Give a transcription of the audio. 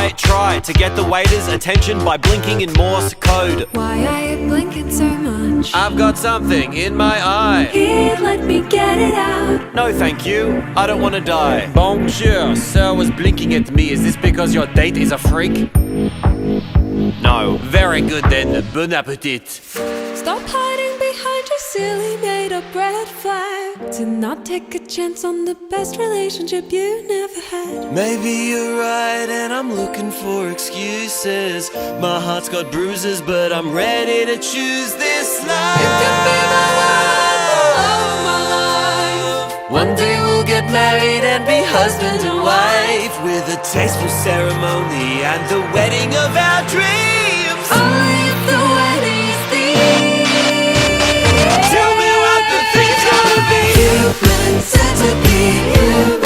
might try to get the waiter's attention by blinking in Morse code. Why are you blinking so much? I've got something in my eye. Here, let me get it out. No thank you, I don't want to die. Bonjour, sir was blinking at me. Is this because your date is a freak? No. Very good then, bon appetit. Stop hiding behind your silly made-up red flag. Do not take a chance on the best relationship you never had. Maybe you're right and I'm looking for excuses. My heart's got bruises but I'm ready to choose this life. You can be my one, the love of my life. One day we'll get married and be husband and wife, with a tasteful ceremony and the wedding of our dreams. Only if the wedding is these. Tell me what the thing's gonna be. Human centipede, human